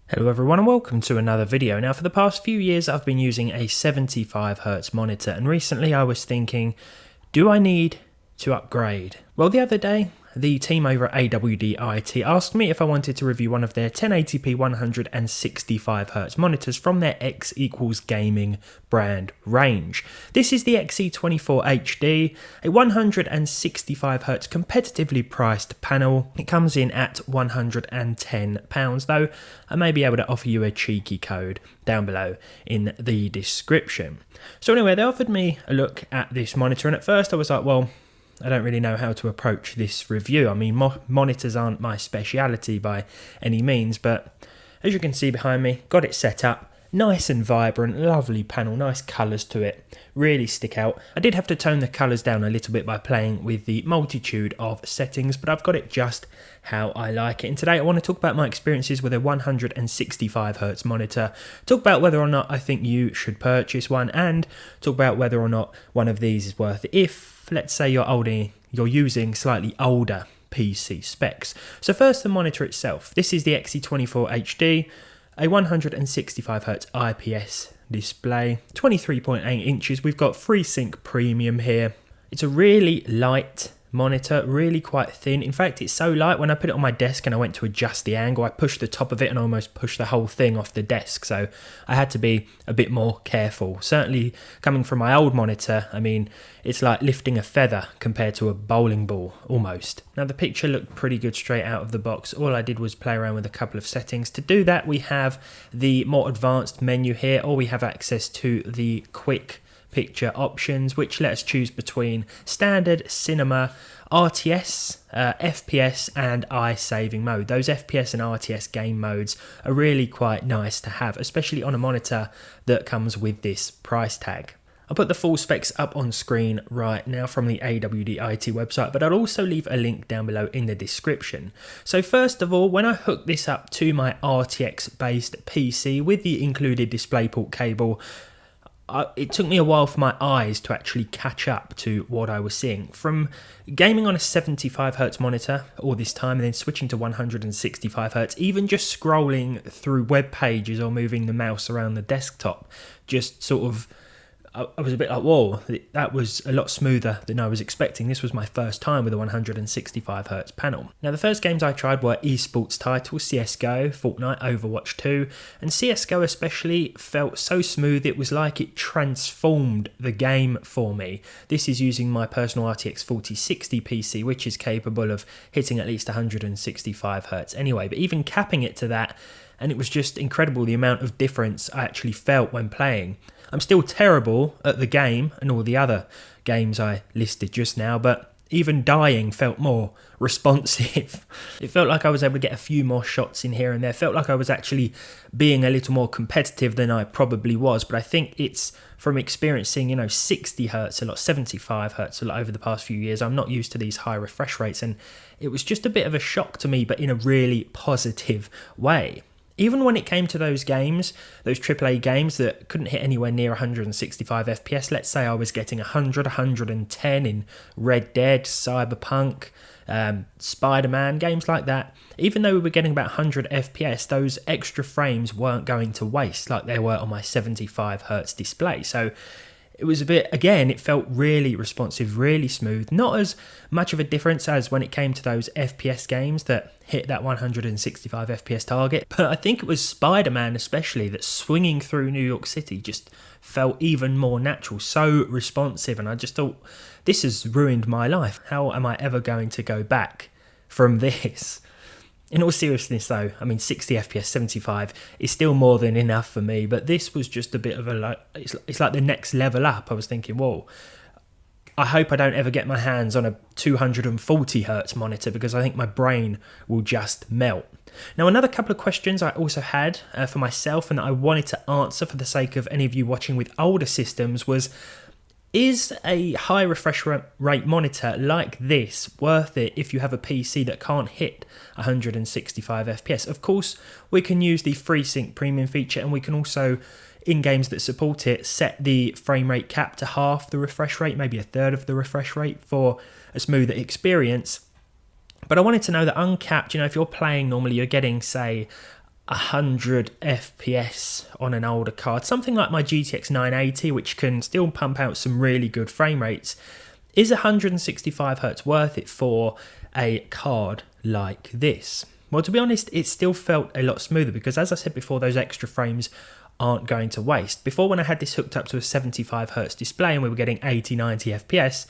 Hello everyone and welcome to another video. Now for the past few years I've been using a 75Hz monitor, and recently I was thinking, do I need to upgrade? Well, the other day the team over at AWD-IT asked me if I wanted to review one of their 1080p 165Hz monitors from their X equals gaming brand range. This is the XE24HD, a 165Hz competitively priced panel. It comes in at £110, though I may be able to offer you a cheeky code down below in the description. So anyway, they offered me a look at this monitor, and at first I was like, well, I don't really know how to approach this review. I mean, monitors aren't my speciality by any means, but as you can see behind me, got it set up. Nice and vibrant, lovely panel, nice colours to it, really stick out. I did have to tone the colours down a little bit by playing with the multitude of settings, but I've got it just how I like it. And today I want to talk about my experiences with a 165Hz monitor, talk about whether or not I think you should purchase one, and talk about whether or not one of these is worth it if, let's say, you're using slightly older PC specs. So first, the monitor itself. This is the XE24HD, a 165Hz IPS display, 23.8 inches. We've got FreeSync Premium here. It's a really light monitor, really quite thin. In fact, it's so light, when I put it on my desk and I went to adjust the angle, I pushed the top of it and almost pushed the whole thing off the desk. So I had to be a bit more careful. Certainly coming from my old monitor, I mean, it's like lifting a feather compared to a bowling ball almost. Now the picture looked pretty good straight out of the box. All I did was play around with a couple of settings. To do that, we have the more advanced menu here, or we have access to the quick picture options, which let us choose between standard, cinema, RTS, FPS and eye saving mode. Those FPS and RTS game modes are really quite nice to have, especially on a monitor that comes with this price tag. I'll put the full specs up on screen right now from the AWD-IT website, but I'll also leave a link down below in the description. So first of all, when I hooked this up to my RTX based PC with the included DisplayPort cable, it took me a while for my eyes to actually catch up to what I was seeing. From gaming on a 75Hz monitor all this time and then switching to 165Hz, even just scrolling through web pages or moving the mouse around the desktop, just sort of, I was a bit like, whoa, that was a lot smoother than I was expecting. This was my first time with a 165Hz panel. Now the first games I tried were esports titles, CSGO, Fortnite, Overwatch 2, and CSGO especially felt so smooth it was like it transformed the game for me. This is using my personal RTX 4060 PC, which is capable of hitting at least 165Hz anyway, but even capping it to that, and it was just incredible the amount of difference I actually felt when playing. I'm still terrible at the game and all the other games I listed just now, but even dying felt more responsive. It felt like I was able to get a few more shots in here and there. It felt like I was actually being a little more competitive than I probably was, but I think it's from experiencing, 60Hz a lot, 75Hz a lot over the past few years. I'm not used to these high refresh rates, and it was just a bit of a shock to me, but in a really positive way. Even when it came to those games, those AAA games that couldn't hit anywhere near 165 FPS, let's say I was getting 100, 110 in Red Dead, Cyberpunk, Spider-Man, games like that, even though we were getting about 100 FPS, those extra frames weren't going to waste like they were on my 75Hz display. So it was a bit, again, it felt really responsive, really smooth. Not as much of a difference as when it came to those FPS games that hit that 165 FPS target. But I think it was Spider-Man especially that swinging through New York City just felt even more natural, so responsive. And I just thought, this has ruined my life. How am I ever going to go back from this? In all seriousness though, I mean 60 FPS, 75 is still more than enough for me, but this was just a bit of a, it's like the next level up. I was thinking, whoa, I hope I don't ever get my hands on a 240Hz monitor because I think my brain will just melt. Now another couple of questions I also had for myself and that I wanted to answer for the sake of any of you watching with older systems was, is a high refresh rate monitor like this worth it if you have a PC that can't hit 165 FPS? Of course, we can use the FreeSync Premium feature, and we can also, in games that support it, set the frame rate cap to half the refresh rate, maybe a third of the refresh rate for a smoother experience. But I wanted to know that uncapped, if you're playing normally, you're getting, say, 100 FPS on an older card, something like my GTX 980, which can still pump out some really good frame rates, is 165Hz worth it for a card like this? Well, to be honest, it still felt a lot smoother because, as I said before, those extra frames aren't going to waste. Before, when I had this hooked up to a 75Hz display and we were getting 80, 90 FPS,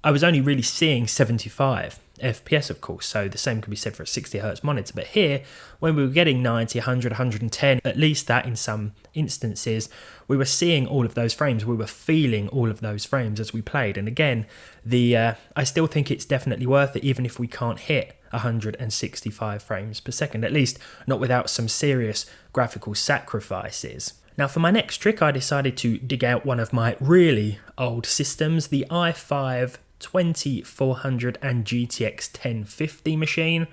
I was only really seeing 75 FPS, of course, so the same could be said for a 60Hz monitor. But here, when we were getting 90, 100, 110, at least that in some instances, we were seeing all of those frames. We were feeling all of those frames as we played. And again, I still think it's definitely worth it, even if we can't hit 165 frames per second, at least not without some serious graphical sacrifices. Now, for my next trick, I decided to dig out one of my really old systems, the i5 2400 and GTX 1050 machine.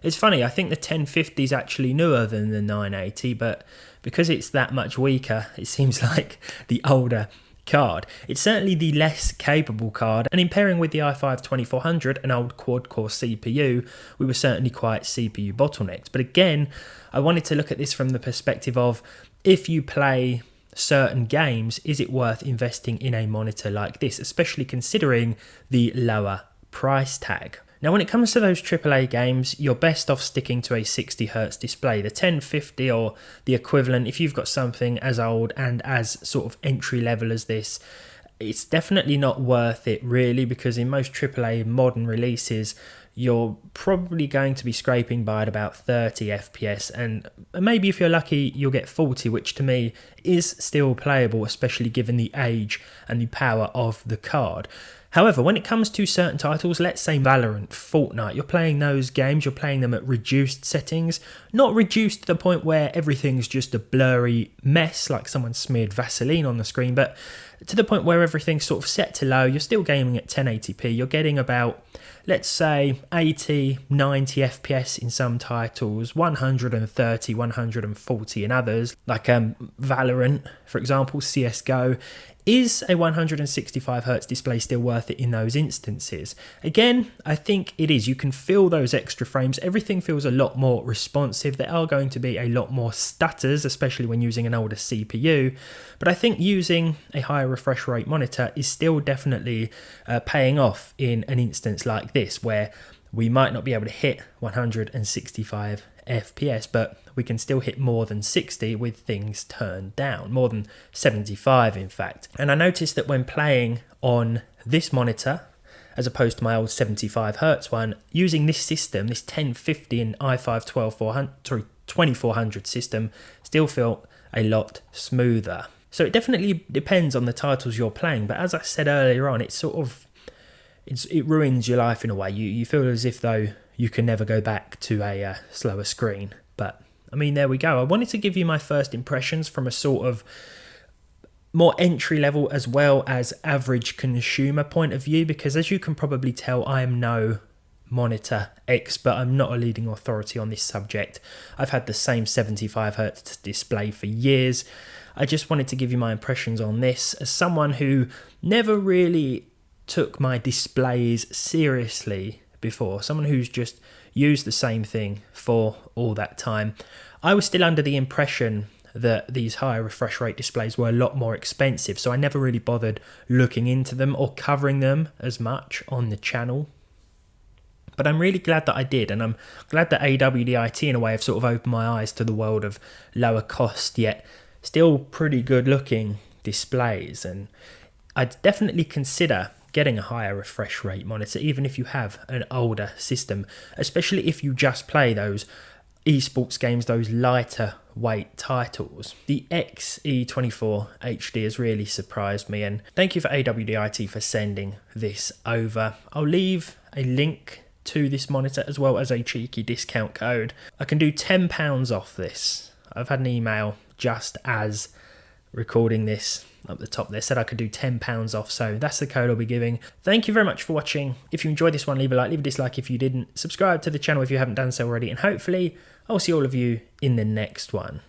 It's funny, I think the 1050 is actually newer than the 980, but because it's that much weaker, it seems like the older card. It's certainly the less capable card, and in pairing with the i5 2400, an old quad-core CPU, we were certainly quite CPU bottlenecked. But again, I wanted to look at this from the perspective of, if you play certain games, is it worth investing in a monitor like this, especially considering the lower price tag? Now, when it comes to those AAA games, you're best off sticking to a 60Hz display. The 1050 or the equivalent, if you've got something as old and as sort of entry level as this, it's definitely not worth it really, because in most AAA modern releases, you're probably going to be scraping by at about 30 FPS, and maybe if you're lucky, you'll get 40, which to me is still playable, especially given the age and the power of the card. However, when it comes to certain titles, let's say Valorant, Fortnite, you're playing those games, you're playing them at reduced settings, not reduced to the point where everything's just a blurry mess, like someone smeared Vaseline on the screen, but to the point where everything's sort of set to low. You're still gaming at 1080p, you're getting about, let's say, 80, 90 FPS in some titles, 130, 140 in others, like Valorant, for example, CSGO. Is a 165Hz display still worth it in those instances? Again, I think it is. You can feel those extra frames. Everything feels a lot more responsive. There are going to be a lot more stutters, especially when using an older CPU. But I think using a higher refresh rate monitor is still definitely paying off in an instance like this, where we might not be able to hit 165 FPS, but we can still hit more than 60 with things turned down, more than 75 in fact. And I noticed that when playing on this monitor, as opposed to my old 75Hz one, using this system, this 1050 and i5 2400 system, still felt a lot smoother. So it definitely depends on the titles you're playing, but as I said earlier on, it ruins your life in a way. You feel as if though you can never go back to a slower screen. But I mean, there we go. I wanted to give you my first impressions from a sort of more entry level as well as average consumer point of view, because as you can probably tell, I am no monitor expert. I'm not a leading authority on this subject. I've had the same 75Hz display for years. I just wanted to give you my impressions on this as someone who never really took my displays seriously before, someone who's just used the same thing for all that time. I was still under the impression that these higher refresh rate displays were a lot more expensive, so I never really bothered looking into them or covering them as much on the channel. But I'm really glad that I did, and I'm glad that AWD-IT in a way have sort of opened my eyes to the world of lower cost yet still pretty good looking displays. And I'd definitely consider getting a higher refresh rate monitor, even if you have an older system, especially if you just play those esports games, those lighter weight titles. The XE24HD has really surprised me, and thank you for AWD-IT for sending this over. I'll leave a link to this monitor as well as a cheeky discount code. I can do £10 off this. I've had an email just as recording this up the top there said I could do £10 off, so that's the code I'll be giving. Thank you very much for watching. If you enjoyed this one, leave a like, leave a dislike if you didn't, subscribe to the channel if you haven't done so already, and hopefully I'll see all of you in the next one.